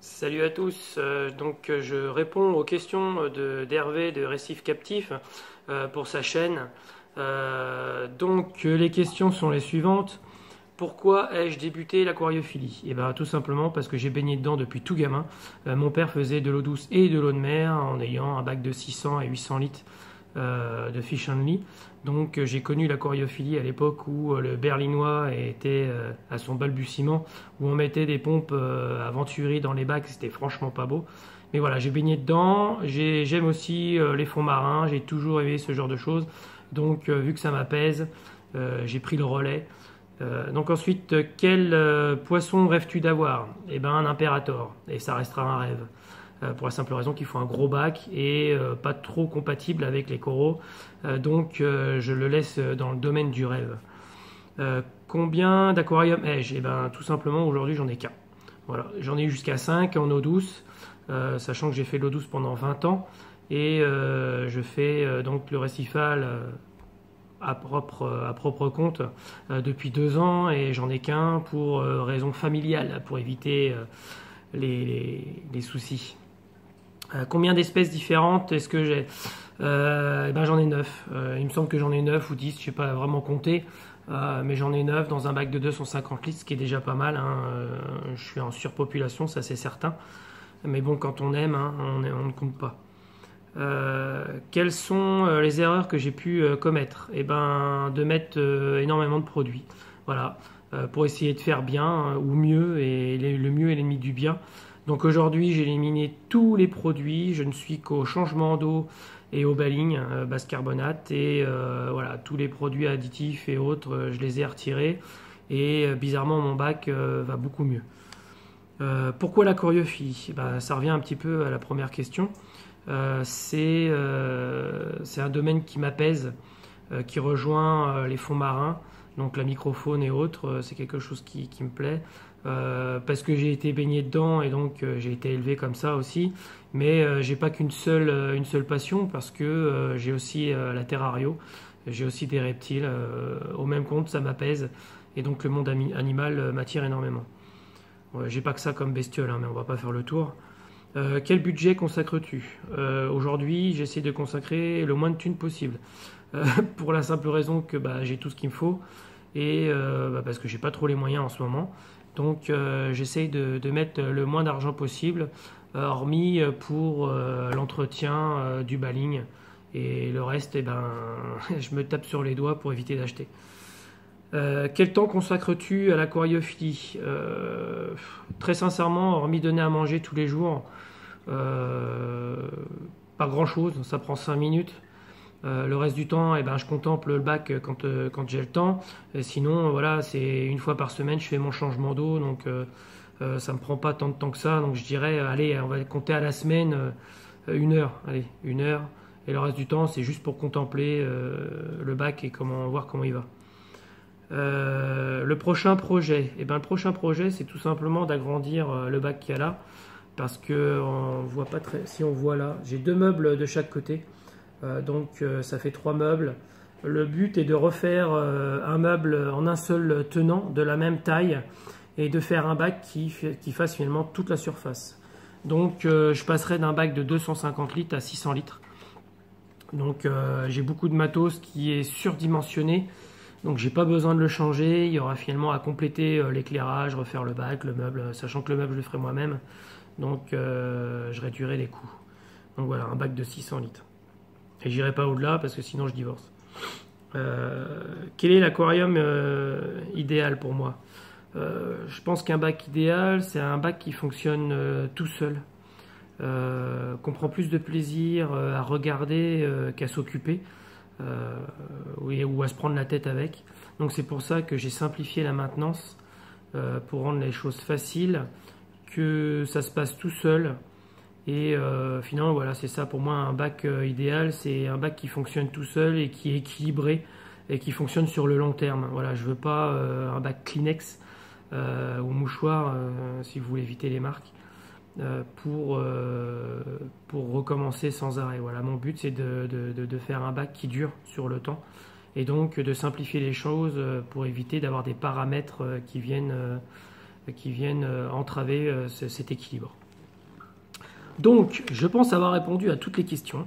Salut à tous, je réponds aux questions d'Hervé de Récif Captif pour sa chaîne. Les questions sont les suivantes. Pourquoi ai-je débuté l'aquariophilie? Eh bien tout simplement parce que j'ai baigné dedans depuis tout gamin. Mon père faisait de l'eau douce et de l'eau de mer en ayant un bac de 600 à 800 litres de Fish Only. J'ai connu l'aquariophilie à l'époque où le berlinois était à son balbutiement, où on mettait des pompes à Venturi dans les bacs, c'était franchement pas beau. Mais voilà, j'ai baigné dedans, j'aime aussi les fonds marins, j'ai toujours aimé ce genre de choses. Vu que ça m'apaise, j'ai pris le relais. Ensuite, quel poisson rêves-tu d'avoir? Eh ben un impérator, et ça restera un rêve. Pour la simple raison qu'il faut un gros bac et pas trop compatible avec les coraux. Je le laisse dans le domaine du rêve. Combien d'aquariums ai-je? Eh ben tout simplement aujourd'hui j'en ai qu'un. Voilà, j'en ai eu jusqu'à 5 en eau douce, sachant que j'ai fait l'eau douce pendant 20 ans et je fais donc le récifal à propre compte depuis 2 ans et j'en ai qu'un pour raison familiale, pour éviter les soucis. Combien d'espèces différentes est-ce que j'ai? J'en ai 9. Il me semble que j'en ai 9 ou 10, je ne sais pas vraiment compter. Mais j'en ai 9 dans un bac de 250 litres, ce qui est déjà pas mal. Je suis en surpopulation, ça c'est certain. Mais bon, quand on aime, on ne compte pas. Quelles sont les erreurs que j'ai pu commettre? De mettre énormément de produits. Voilà, pour essayer de faire bien ou mieux, et le mieux est l'ennemi du bien. Donc aujourd'hui, j'ai éliminé tous les produits, je ne suis qu'au changement d'eau et au baling, base carbonate, et voilà, tous les produits additifs et autres, je les ai retirés, et bizarrement, mon bac va beaucoup mieux. Pourquoi l'aquariophilie? Ça revient un petit peu à la première question. C'est un domaine qui m'apaise, qui rejoint les fonds marins, donc la microfaune et autres, c'est quelque chose qui me plaît. Parce que j'ai été baigné dedans et donc j'ai été élevé comme ça aussi. Mais j'ai pas qu'une seule passion parce que j'ai aussi la terrario, j'ai aussi des reptiles. Au même compte, ça m'apaise et donc le monde animal m'attire énormément. Ouais, j'ai pas que ça comme bestiole, mais on va pas faire le tour. Quel budget consacres-tu? Aujourd'hui, j'essaie de consacrer le moins de thunes possible. Pour la simple raison que j'ai tout ce qu'il me faut et parce que j'ai pas trop les moyens en ce moment. J'essaye de mettre le moins d'argent possible, hormis pour l'entretien du baling. Et le reste, je me tape sur les doigts pour éviter d'acheter. Quel temps consacres-tu à l'aquariophilie? Très sincèrement, hormis donner à manger tous les jours, pas grand-chose, ça prend 5 minutes. Le reste du temps, je contemple le bac quand j'ai le temps. Et sinon, voilà, c'est une fois par semaine, je fais mon changement d'eau, ça me prend pas tant de temps que ça. Donc je dirais, allez, on va compter à la semaine 1 heure, allez, 1 heure. Et le reste du temps, c'est juste pour contempler le bac et voir comment il va. Le prochain projet, le prochain projet, c'est tout simplement d'agrandir le bac qu'il y a là, parce que on voit pas très. Si on voit là, j'ai 2 meubles de chaque côté. Ça fait 3 meubles. Le but est de refaire un meuble en un seul tenant de la même taille et de faire un bac qui fasse finalement toute la surface. Je passerai d'un bac de 250 litres à 600 litres. J'ai beaucoup de matos qui est surdimensionné. Donc j'ai pas besoin de le changer. Il y aura finalement à compléter l'éclairage, refaire le bac, le meuble, sachant que le meuble je le ferai moi-même. Je réduirai les coûts. Donc voilà, un bac de 600 litres. Et j'irai pas au-delà parce que sinon je divorce. Quel est l'aquarium idéal pour moi? Je pense qu'un bac idéal, c'est un bac qui fonctionne tout seul. Qu'on prend plus de plaisir à regarder qu'à s'occuper. Ou à se prendre la tête avec. Donc c'est pour ça que j'ai simplifié la maintenance pour rendre les choses faciles, que ça se passe tout seul. Et finalement, voilà, c'est ça pour moi un bac idéal, c'est un bac qui fonctionne tout seul et qui est équilibré et qui fonctionne sur le long terme. Voilà, je veux pas un bac Kleenex ou mouchoir, si vous voulez éviter les marques, pour recommencer sans arrêt. Voilà, mon but c'est de faire un bac qui dure sur le temps et donc de simplifier les choses pour éviter d'avoir des paramètres qui viennent entraver cet équilibre. Donc, je pense avoir répondu à toutes les questions.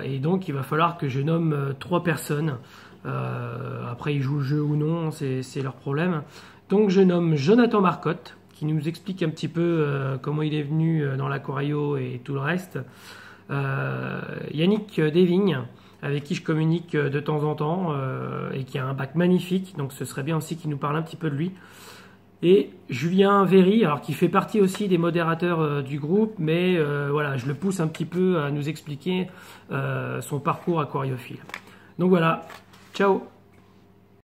Et donc, il va falloir que je nomme 3 personnes. Après, ils jouent le jeu ou non, c'est leur problème. Donc, je nomme Jonathan Marcotte, qui nous explique un petit peu comment il est venu dans l'Aquario et tout le reste. Yannick Desvignes, avec qui je communique de temps en temps et qui a un bac magnifique, donc ce serait bien aussi qu'il nous parle un petit peu de lui. Et Julien Véry, alors qui fait partie aussi des modérateurs du groupe, mais voilà, je le pousse un petit peu à nous expliquer son parcours aquariophile. Donc voilà, ciao!